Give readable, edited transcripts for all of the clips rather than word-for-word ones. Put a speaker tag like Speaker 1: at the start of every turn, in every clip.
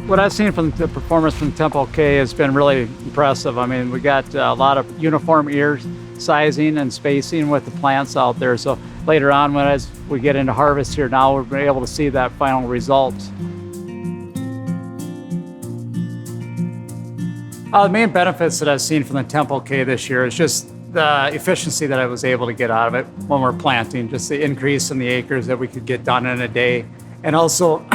Speaker 1: What I've seen from the performance from Tempo K has been really impressive. I mean, we got a lot of uniform ear sizing and spacing with the plants out there. So later on, as we get into harvest here now, we're able to see that final result. The main benefits that I've seen from the Tempo K this year is just the efficiency that I was able to get out of it when we're planting, just the increase in the acres that we could get done in a day. And also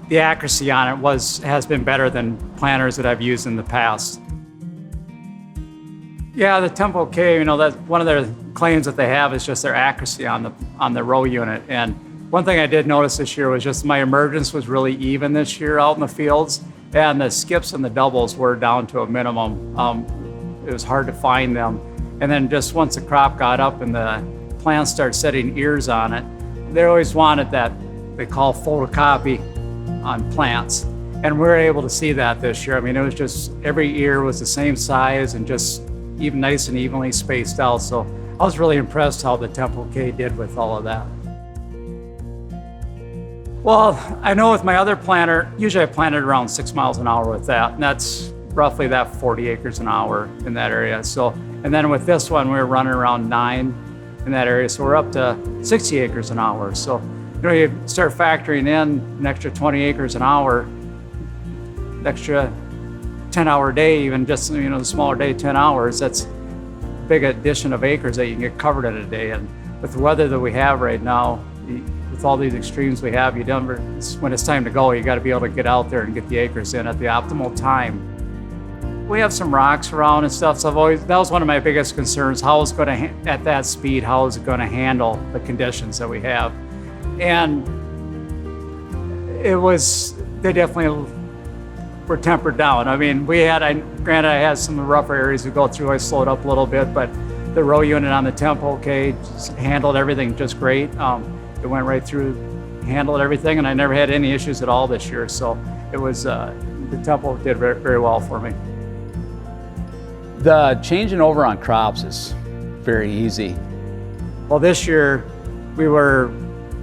Speaker 1: the accuracy on it has been better than planters that I've used in the past. Yeah, the Tempo K, that's one of their claims that they have is just their accuracy on the row unit. And one thing I did notice this year was just my emergence was really even this year out in the fields, and the skips and the doubles were down to a minimum. It was hard to find them. And then just once the crop got up and the plants started setting ears on it, they always wanted that they call photocopy on plants. And we were able to see that this year. I mean, it was just every ear was the same size and just even nice and evenly spaced out. So I was really impressed how the Tempo K did with all of that. Well, I know with my other planter, usually I planted around 6 miles an hour with that, and that's roughly that 40 acres an hour in that area. So, and then with this one, we were running around 9 in that area, so we're up to 60 acres an hour. So, you start factoring in an extra 20 acres an hour, an extra 10-hour day, even just the smaller day, 10 hours. That's a big addition of acres that you can get covered in a day. And with the weather that we have right now, with all these extremes we have, when it's time to go, you got to be able to get out there and get the acres in at the optimal time. We have some rocks around and stuff, so that was one of my biggest concerns. How is it going to, at that speed, how is it going to handle the conditions that we have? And they definitely were tempered down. I mean, granted I had some rougher areas to go through, I slowed up a little bit, but the row unit on the Tempo K just handled everything just great. It went right through, handled everything, and I never had any issues at all this year. So it was, the Tempo did very, very well for me.
Speaker 2: The changing over on crops is very easy.
Speaker 1: Well, this year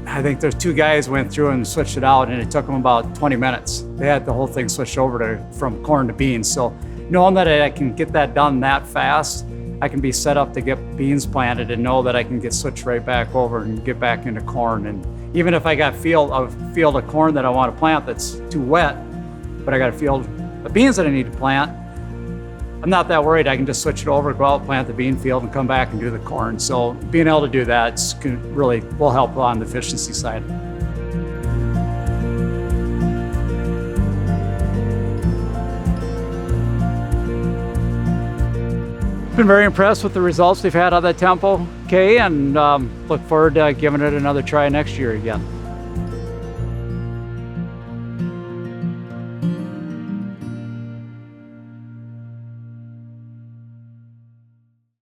Speaker 1: I think there's 2 guys went through and switched it out, and it took them about 20 minutes. They had the whole thing switched over from corn to beans. So knowing that I can get that done that fast, I can be set up to get beans planted and know that I can get switched right back over and get back into corn. And even if I got a field of corn that I want to plant that's too wet, but I got a field of beans that I need to plant, I'm not that worried. I can just switch it over, go out, plant the bean field, and come back and do the corn. So being able to do that really will help on the efficiency side. Been very impressed with the results we've had on that Tempo K, and look forward to giving it another try next year again.